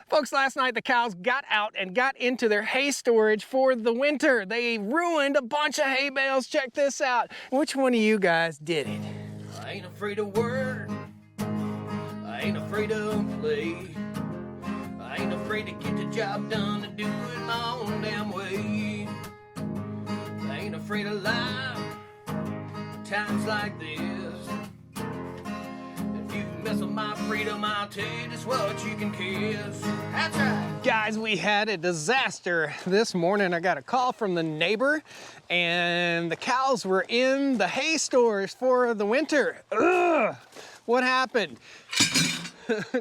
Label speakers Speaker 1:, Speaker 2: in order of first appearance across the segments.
Speaker 1: Folks, last night the cows got out and got into their hay storage for the winter. They ruined a bunch of hay bales. Check this out. Which one of you guys did it?
Speaker 2: I ain't afraid of work. I ain't afraid of play. I ain't afraid to get the job done and do it my own damn way. I ain't afraid of life. Times like this. If you mess with my freedom, I'll tell you just what you can kiss. That's right.
Speaker 1: Guys, we had a disaster this morning. I got a call from the neighbor and the cows were in the hay stores for the winter. Ugh, what happened?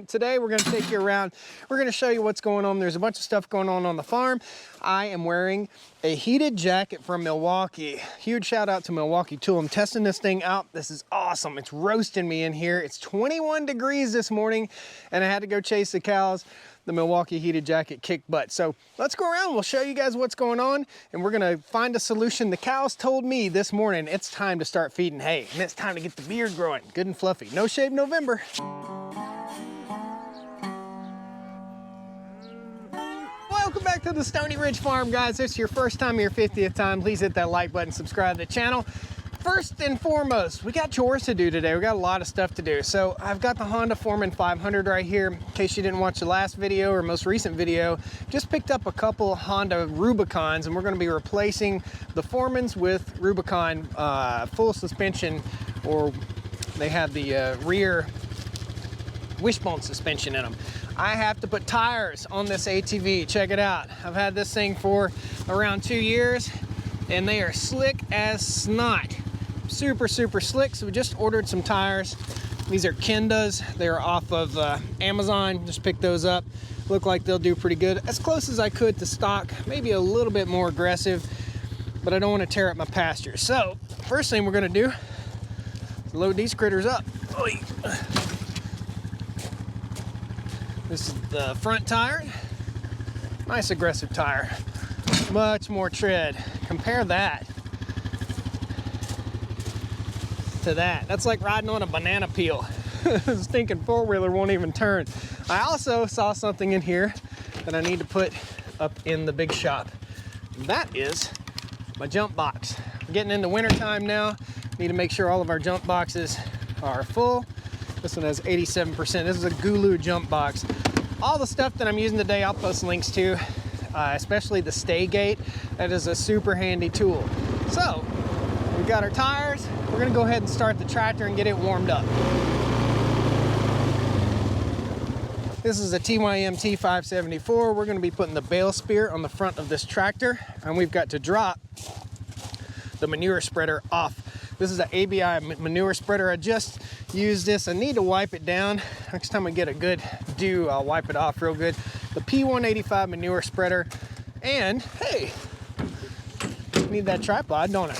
Speaker 1: Today we're going to take you around. We're going to show you what's going on. There's a bunch of stuff going on the farm. I am wearing a heated jacket from Milwaukee. Huge shout out to Milwaukee Tool. I'm testing this thing out. This is awesome. It's roasting me in here. It's 21 degrees this morning and I had to go chase the cows. The Milwaukee heated jacket kicked butt. So let's go around. We'll show you guys what's going on and we're going to find a solution. The cows told me this morning it's time to start feeding hay and it's time to get the beard growing good and fluffy. No shave November. Welcome back to the Stoney Ridge Farm, guys. If it's your first time, your 50th time, please hit that like button, subscribe to the channel. First and foremost, we got chores to do today. We got a lot of stuff to do. So I've got the Honda Foreman 500 right here. In case you didn't watch the last video or most recent video, just picked up a couple Honda Rubicons and we're gonna be replacing the Foremans with Rubicon full suspension, or they have the rear wishbone suspension in them. I have to put tires on this ATV. Check it out. I've had this thing for around 2 years and they are slick as snot. Super, super slick. So we just ordered some tires. These are Kendas. They're off of Amazon. Just picked those up. Look like they'll do pretty good. As close as I could to stock, maybe a little bit more aggressive, but I don't want to tear up my pasture. So first thing we're gonna do is load these critters up. Oy. This is the front tire. Nice aggressive tire. Much more tread. Compare that to that. That's like riding on a banana peel. Stinking four-wheeler won't even turn. I also saw something in here that I need to put up in the big shop. That is my jump box. We're getting into winter time now. Need to make sure all of our jump boxes are full. This one has 87%. This is a Gulu jump box. All the stuff that I'm using today, I'll post links to, especially the stay gate. That is a super handy tool. So, we've got our tires. We're gonna go ahead and start the tractor and get it warmed up. This is a TYM T574. We're gonna be putting the bale spear on the front of this tractor, and we've got to drop the manure spreader off. This is an ABI manure spreader. I just used this. I need to wipe it down. Next time I get a good dew, I'll wipe it off real good. The P185 manure spreader. And hey, need that tripod, don't I?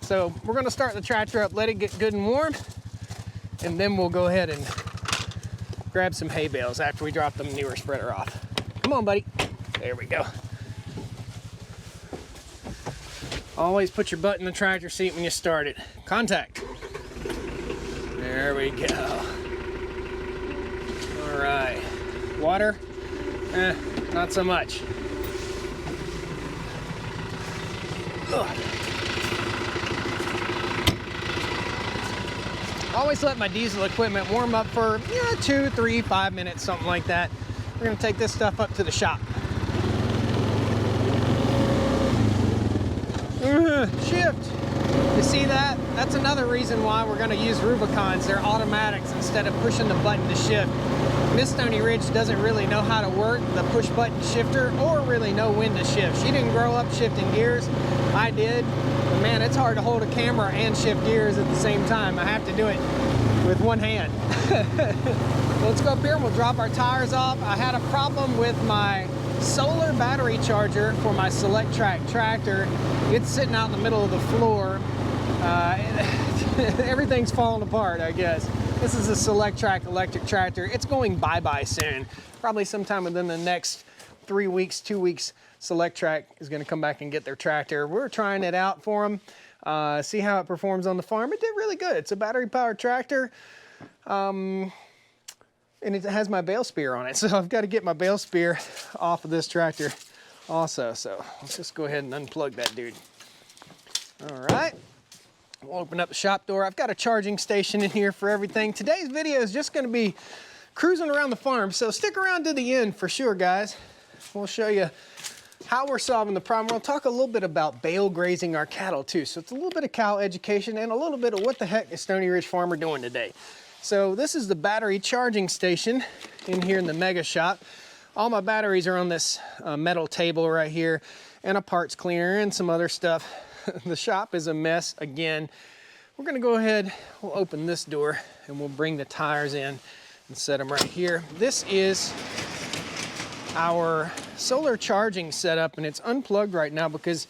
Speaker 1: So we're gonna start the tractor up, let it get good and warm, and then we'll go ahead and grab some hay bales after we drop the manure spreader off. Come on, buddy. There we go. Always put your butt in the tractor seat when you start it. Contact. There we go. All right. Water? Not so much. Ugh. Always let my diesel equipment warm up for 2, 3, 5 minutes, something like that. We're gonna take this stuff up to the shop. Shift. You see that? That's another reason why we're going to use Rubicons. They're automatics instead of pushing the button to shift. Miss Stoney Ridge doesn't really know how to work the push button shifter or really know when to shift. She didn't grow up shifting gears. I did. But man, it's hard to hold a camera and shift gears at the same time. I have to do it with one hand. Let's go up here and we'll drop our tires off. I had a problem with my solar battery charger for my Select Track tractor. It's sitting out in the middle of the floor. Everything's falling apart, I guess. This is a Select Track electric tractor. It's going bye-bye soon. Probably sometime within the next 3 weeks, 2 weeks, Select Track is gonna come back and get their tractor. We're trying it out for them, see how it performs on the farm. It did really good. It's a battery-powered tractor. And it has my bale spear on it. So I've got to get my bale spear off of this tractor also. So let's just go ahead and unplug that dude. All right, we'll open up the shop door. I've got a charging station in here for everything. Today's video is just gonna be cruising around the farm. So stick around to the end for sure, guys. We'll show you how we're solving the problem. We'll talk a little bit about bale grazing our cattle too. So it's a little bit of cow education and a little bit of what the heck is Stoney Ridge Farmer doing today. So this is the battery charging station in here in the mega shop. All my batteries are on this metal table right here, and a parts cleaner and some other stuff. The shop is a mess again. We're gonna go ahead, we'll open this door and we'll bring the tires in and set them right here. This is our solar charging setup, and it's unplugged right now because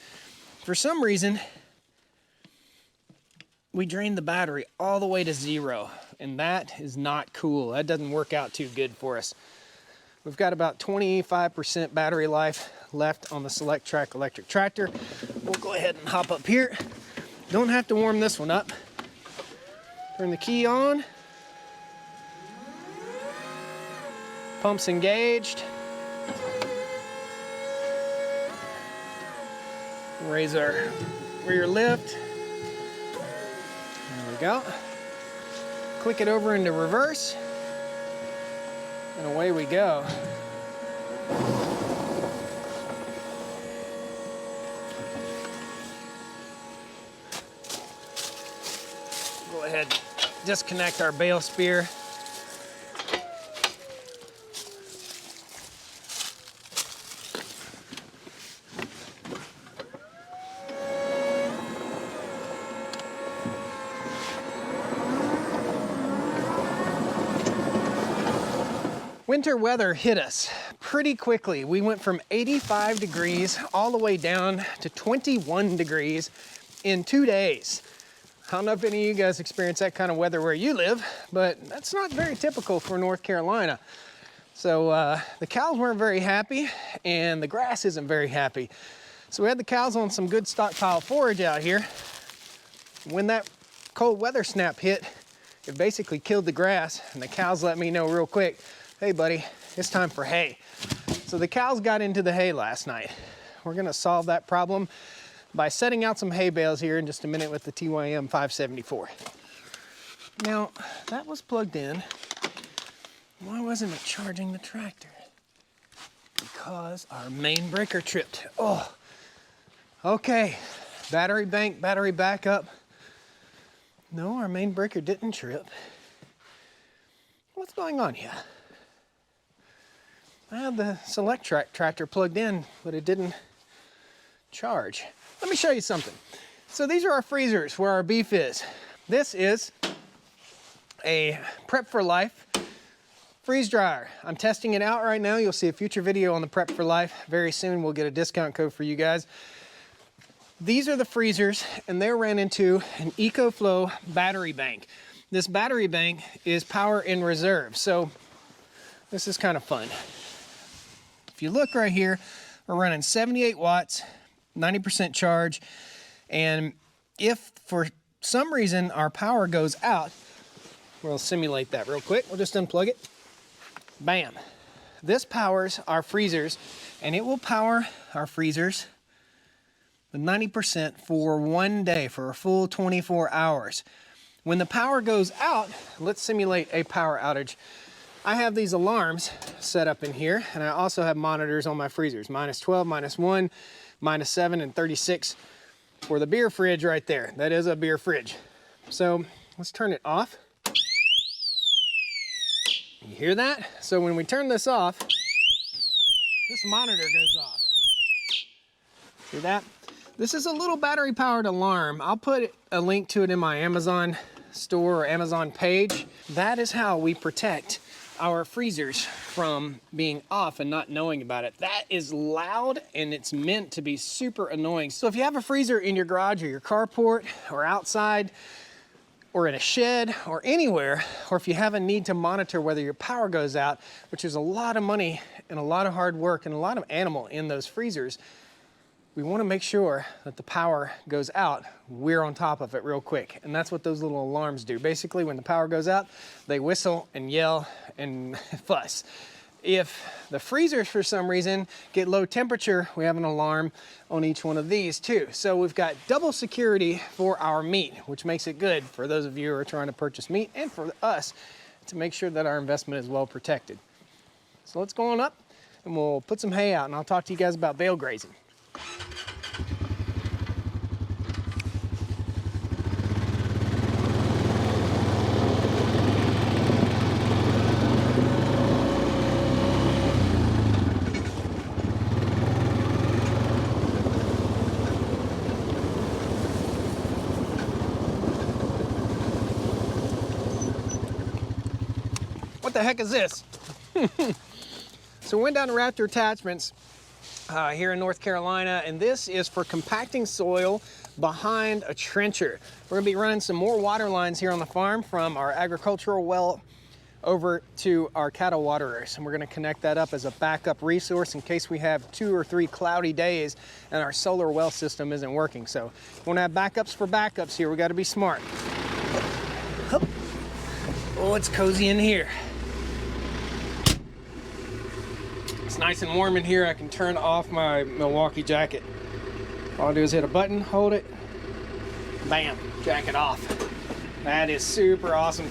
Speaker 1: for some reason we drained the battery all the way to 0, and that is not cool. That doesn't work out too good for us. We've got about 25% battery life left on the Select Track electric tractor. We'll go ahead and hop up here. Don't have to warm this one up. Turn the key on. Pump's engaged. Raise our rear lift. There we go. Click it over into reverse, and away we go. Go ahead and disconnect our bale spear. Winter weather hit us pretty quickly. We went from 85 degrees all the way down to 21 degrees in 2 days. I don't know if any of you guys experience that kind of weather where you live, but that's not very typical for North Carolina. So the cows weren't very happy, and the grass isn't very happy. So we had the cows on some good stockpile forage out here. When that cold weather snap hit, it basically killed the grass, and the cows let me know real quick, hey buddy, it's time for hay. So the cows got into the hay last night. We're gonna solve that problem by setting out some hay bales here in just a minute with the TYM 574. Now, that was plugged in. Why wasn't it charging the tractor? Because our main breaker tripped. Oh, okay. Battery bank, battery backup. No, our main breaker didn't trip. What's going on here? I had the Select Track tractor plugged in, but it didn't charge. Let me show you something. So these are our freezers where our beef is. This is a Prep for Life freeze dryer. I'm testing it out right now. You'll see a future video on the Prep for Life. Very soon we'll get a discount code for you guys. These are the freezers, and they're ran into an EcoFlow battery bank. This battery bank is power in reserve, so this is kind of fun. If you look right here, we're running 78 watts, 90% charge, and if for some reason our power goes out, we'll simulate that real quick. We'll just unplug it. Bam. This powers our freezers, and it will power our freezers with 90% for 1 day, for a full 24 hours. When the power goes out, let's simulate a power outage. I have these alarms set up in here, and I also have monitors on my freezers, -12, -1, -7, and 36 for the beer fridge right there. That is a beer fridge. So let's turn it off. You hear that? So when we turn this off, this monitor goes off. See that? This is a little battery powered alarm. I'll put a link to it in my Amazon store or Amazon page. That is how we protect our freezers from being off and not knowing about it. That is loud, and it's meant to be super annoying. So if you have a freezer in your garage or your carport or outside or in a shed or anywhere, or if you have a need to monitor whether your power goes out, which is a lot of money and a lot of hard work and a lot of animal in those freezers, we want to make sure that the power goes out, we're on top of it real quick. And that's what those little alarms do. Basically, when the power goes out, they whistle and yell and fuss. If the freezers, for some reason, get low temperature, we have an alarm on each one of these too. So we've got double security for our meat, which makes it good for those of you who are trying to purchase meat and for us to make sure that our investment is well protected. So let's go on up and we'll put some hay out, and I'll talk to you guys about bale grazing. What the heck is this? So we went down to Raptor Attachments here in North Carolina, and this is for compacting soil behind a trencher. We're gonna be running some more water lines here on the farm from our agricultural well over to our cattle waterers, and we're gonna connect that up as a backup resource in case we have 2 or 3 cloudy days and our solar well system isn't working. So we wanna have backups for backups here. We gotta be smart. Oh, it's cozy in here. It's nice and warm in here. I can turn off my Milwaukee jacket. All I do is hit a button, hold it, bam, jacket off. That is super awesome.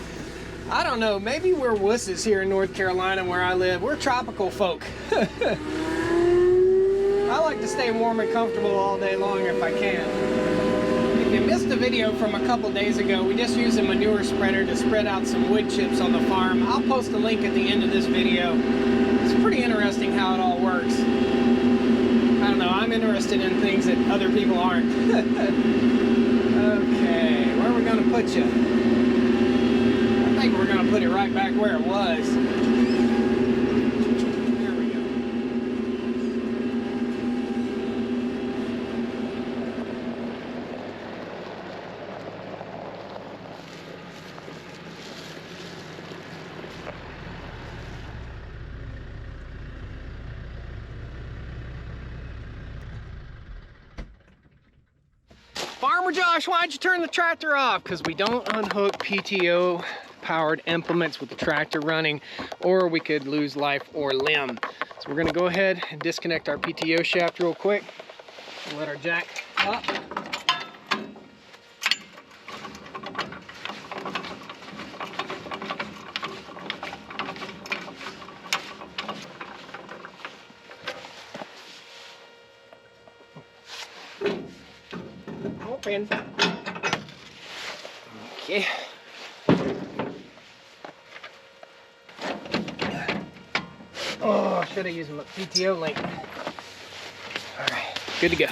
Speaker 1: I don't know, maybe we're wusses here in North Carolina where I live. We're tropical folk. I like to stay warm and comfortable all day long if I can. If you missed the video from a couple days ago, we just used a manure spreader to spread out some wood chips on the farm. I'll post a link at the end of this video. It's pretty interesting how it all works. I don't know, I'm interested in things that other people aren't. Okay, where are we gonna put you? I think we're gonna put it right back where it was. There we go. Farmer Josh, why'd you turn the tractor off? Because we don't unhook PTO powered implements with the tractor running, or we could lose life or limb. So we're gonna go ahead and disconnect our PTO shaft real quick and let our jack up. Open. Okay. Oh, I should have used my PTO link. All right, good to go.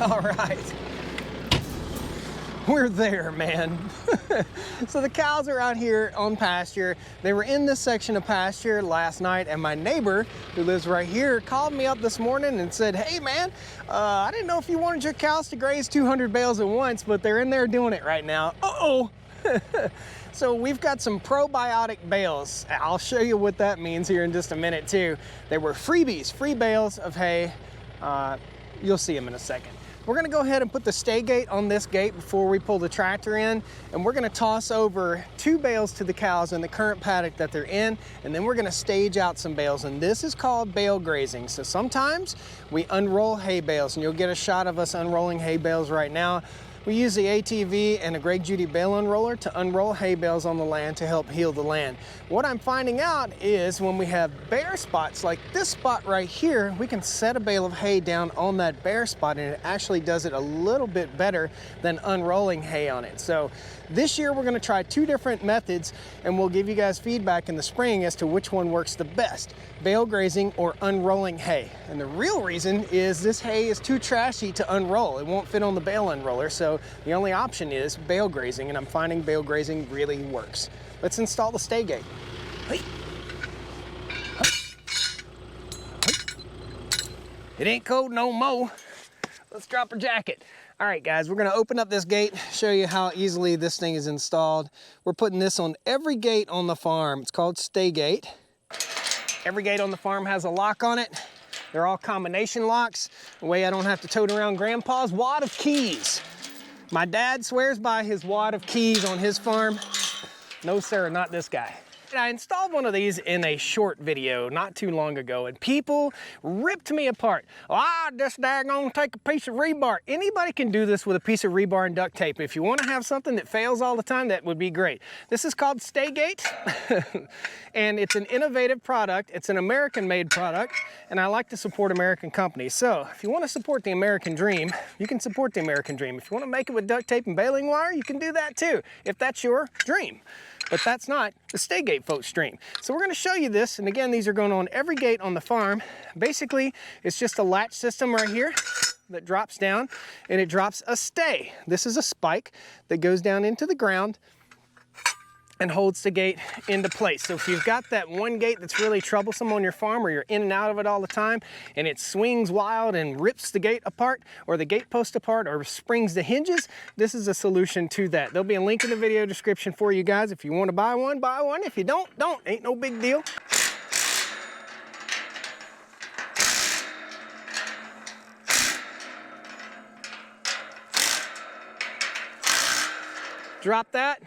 Speaker 1: All right. We're there, man. So the cows are out here on pasture. They were in this section of pasture last night, and my neighbor, who lives right here, called me up this morning and said, hey man, I didn't know if you wanted your cows to graze 200 bales at once, but they're in there doing it right now. Uh-oh. So we've got some probiotic bales. I'll show you what that means here in just a minute too. They were freebies, free bales of hay. You'll see them in a second. We're gonna go ahead and put the stay gate on this gate before we pull the tractor in, and we're gonna toss over 2 bales to the cows in the current paddock that they're in, and then we're gonna stage out some bales, and this is called bale grazing. So sometimes we unroll hay bales, and you'll get a shot of us unrolling hay bales right now. We use the ATV and a Greg Judy bale unroller to unroll hay bales on the land to help heal the land. What I'm finding out is when we have bare spots like this spot right here, we can set a bale of hay down on that bare spot, and it actually does it a little bit better than unrolling hay on it. So this year we're going to try 2 different methods, and we'll give you guys feedback in the spring as to which one works the best, bale grazing or unrolling hay. And the real reason is this hay is too trashy to unroll. It won't fit on the bale unroller, so the only option is bale grazing, and I'm finding bale grazing really works. Let's install the stay gate. Hey. It ain't cold no more. Let's drop our jacket. All right, guys, we're gonna open up this gate, show you how easily this thing is installed. We're putting this on every gate on the farm. It's called stay gate. Every gate on the farm has a lock on it. They're all combination locks. The way I don't have to tote around Grandpa's wad of keys. My dad swears by his wad of keys on his farm. No, sir, not this guy. I installed one of these in a short video not too long ago, and people ripped me apart. Just daggone take a piece of rebar. Anybody can do this with a piece of rebar and duct tape. If you want to have something that fails all the time, that would be great. This is called Stay Gate, and it's an innovative product. It's an American-made product, and I like to support American companies. So if you want to support the American dream, you can support the American dream. If you want to make it with duct tape and baling wire, you can do that too, if that's your dream. But that's not the Stay Gate folks' dream. So we're gonna show you this, and again, these are going on every gate on the farm. Basically, it's just a latch system right here that drops down, and it drops a stay. This is a spike that goes down into the ground and holds the gate into place. So if you've got that one gate that's really troublesome on your farm, or you're in and out of it all the time, and it swings wild and rips the gate apart, or the gate post apart, or springs the hinges, this is a solution to that. There'll be a link in the video description for you guys. If you want to buy one, buy one. If you don't, don't. Ain't no big deal. Drop that.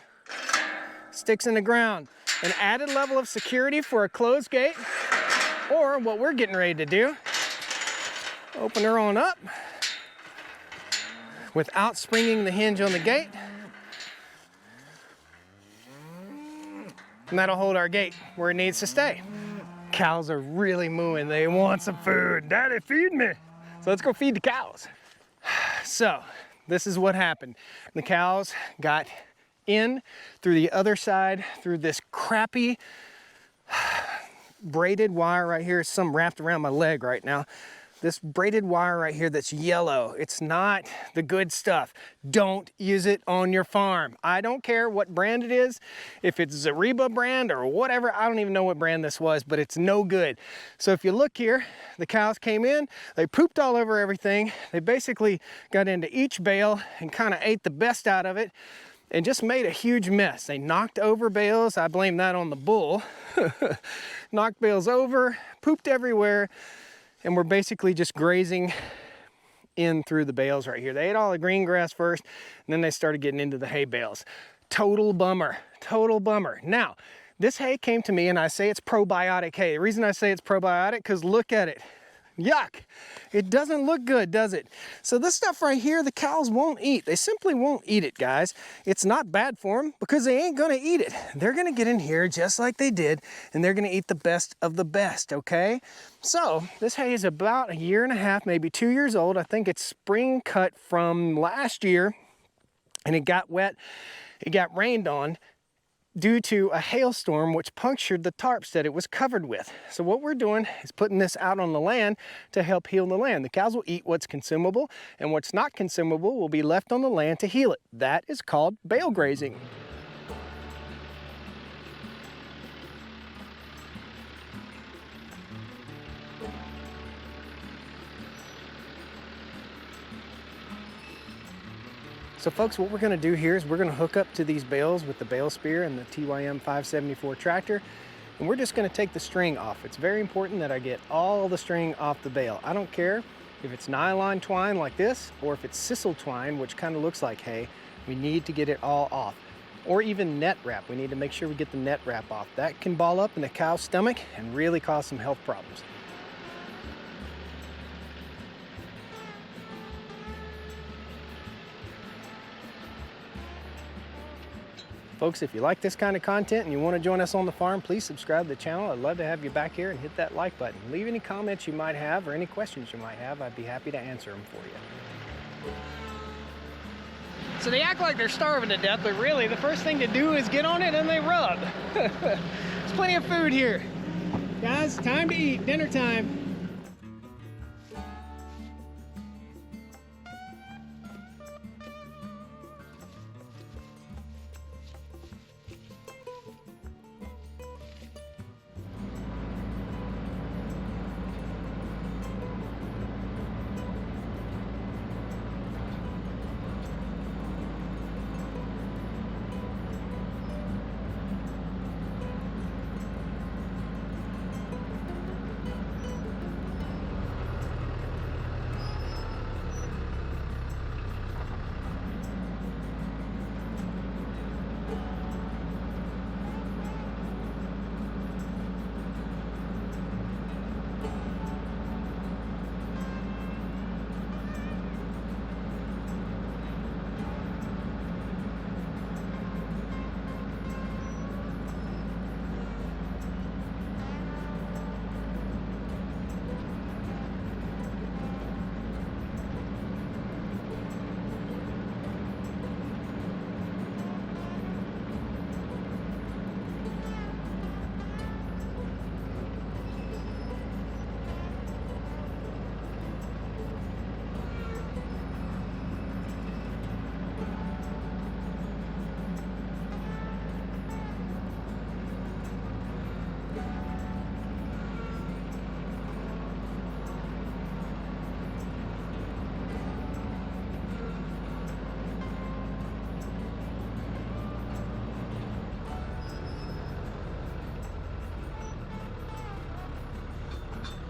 Speaker 1: Sticks in the ground. An added level of security for a closed gate, or what we're getting ready to do, open her on up without springing the hinge on the gate, and that'll hold our gate where it needs to stay. Cows are really mooing. They want some food. Daddy, feed me. So let's go feed the cows. So this is what happened. The cows got in through the other side, through this crappy braided wire right here. Some wrapped around my leg right now. This braided wire right here that's yellow. It's not the good stuff. Don't use it on your farm. I don't care what brand it is. If it's Zariba brand or whatever, I don't even know what brand this was, but it's no good. So if you look here, the cows came in, they pooped all over everything. They basically got into each bale and kind of ate the best out of it, and just made a huge mess. They knocked over bales. I blame that on the bull. Knocked bales over, pooped everywhere, and we're basically just grazing in through the bales right here. They ate all the green grass first, and then they started getting into the hay bales. Total bummer, total bummer. Now, this hay came to me, and I say it's probiotic hay. The reason I say it's probiotic, because look at it. Yuck. It doesn't look good, does it? So this stuff right here, the cows won't eat. They simply won't eat it, guys. It's not bad for them because they ain't gonna eat it. They're gonna get in here just like they did, and they're gonna eat the best of the best, okay? So this hay is about 1.5 years, maybe 2 years old. I think it's spring cut from last year, and it got wet. It got rained on. due to a hailstorm which punctured the tarps that it was covered with. So what we're doing is putting this out on the land to help heal the land. The cows will eat what's consumable, and what's not consumable will be left on the land to heal it. That is called bale grazing. So folks, what we're gonna do here is we're gonna hook up to these bales with the bale spear and the TYM 574 tractor, and we're just gonna take the string off. It's very important that I get all the string off the bale. I don't care if it's nylon twine like this, or if it's sisal twine, which kind of looks like hay. We need to get it all off. Or even net wrap. We need to make sure we get the net wrap off. That can ball up in the cow's stomach and really cause some health problems. Folks, if you like this kind of content and you want to join us on the farm, please subscribe to the channel. I'd love to have you back here and hit that like button. Leave any comments you might have or any questions you might have. I'd be happy to answer them for you. So they act like they're starving to death, but really the first thing to do is get on it and they rub. There's plenty of food here. Guys, time to eat, dinner time.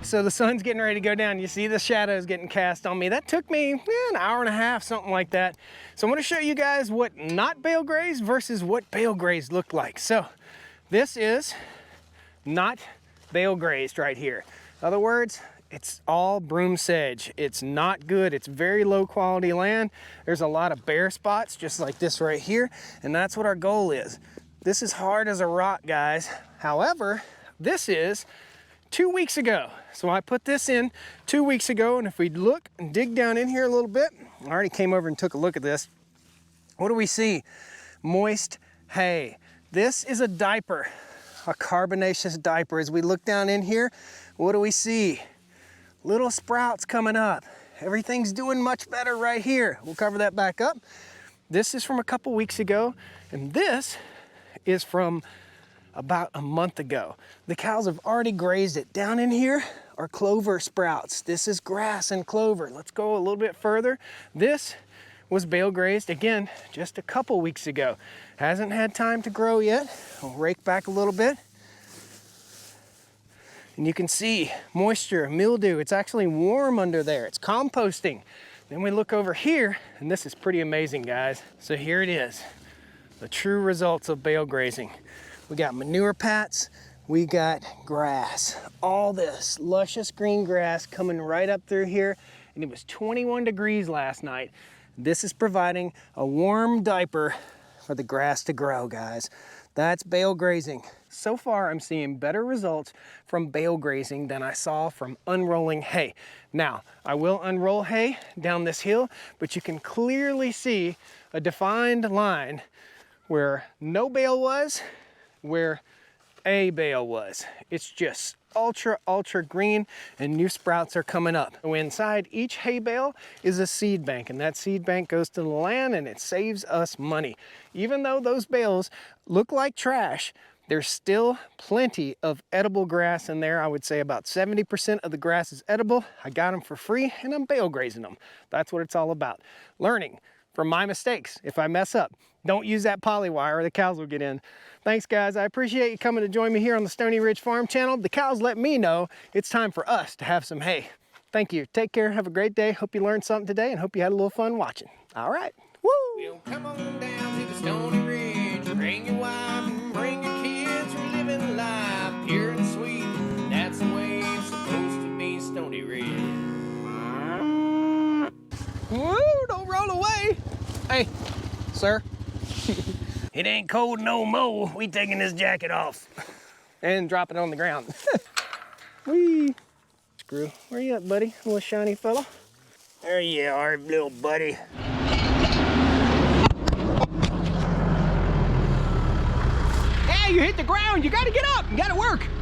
Speaker 1: So the sun's getting ready to go down. You see the shadows getting cast on me. That took me an hour and a half, something like that. So I'm gonna show you guys what not bale grazed versus what bale grazed looked like. So this is not bale grazed right here. In other words, it's all broom sedge. It's not good. It's very low quality land. There's a lot of bare spots just like this right here. And that's what our goal is. This is hard as a rock, guys. However, this is 2 weeks ago. So I put this in 2 weeks ago, and if we look and dig down in here a little bit, I already came over and took a look at this. What do we see? Moist hay. This is a diaper, a carbonaceous diaper. As we look down in here, what do we see? Little sprouts coming up. Everything's doing much better right here. We'll cover that back up. This is from a couple weeks ago, and this is from about a month ago. The cows have already grazed it. Down in here are clover sprouts. This is grass and clover. Let's go a little bit further. This was bale grazed, again, just a couple weeks ago. Hasn't had time to grow yet. I'll rake back a little bit. And you can see moisture, mildew. It's actually warm under there. It's composting. Then we look over here, and this is pretty amazing, guys. So here it is, the true results of bale grazing. We got manure pats, we got grass, all this luscious green grass coming right up through here, and it was 21 degrees last night. This is providing a warm diaper for the grass to grow, guys. That's bale grazing. So far, I'm seeing better results from bale grazing than I saw from unrolling hay. Now, I will unroll hay down this hill, but you can clearly see a defined line where no bale was, where a bale was. It's just ultra green, and new sprouts are coming up. So inside each hay bale is a seed bank, and that seed bank goes to the land and it saves us money. Even though those bales look like trash, there's still plenty of edible grass in there. I would say about 70% of the grass is edible. I got them for free and I'm bale grazing them. That's what it's all about. Learning from my mistakes. If I mess up, don't use that poly wire or the cows will get in. Thanks guys, I appreciate you coming to join me here on the Stoney Ridge Farm channel. The cows let me know it's time for us to have some hay. Thank you, take care, have a great day. Hope you learned something today and hope you had a little fun watching. All right, woo!
Speaker 2: Well, come on down to the Stoney Ridge, bring your wife and bring your kids. We're living life pure and sweet. That's the way it's supposed to be, Stoney Ridge.
Speaker 1: Woo, don't roll away. Hey, sir.
Speaker 2: It ain't cold no more. We taking this jacket off.
Speaker 1: And drop it on the ground. Whee! Screw, where you at, buddy? Little shiny fella.
Speaker 2: There you are, little buddy.
Speaker 1: Hey, you hit the ground. You gotta get up. You gotta work.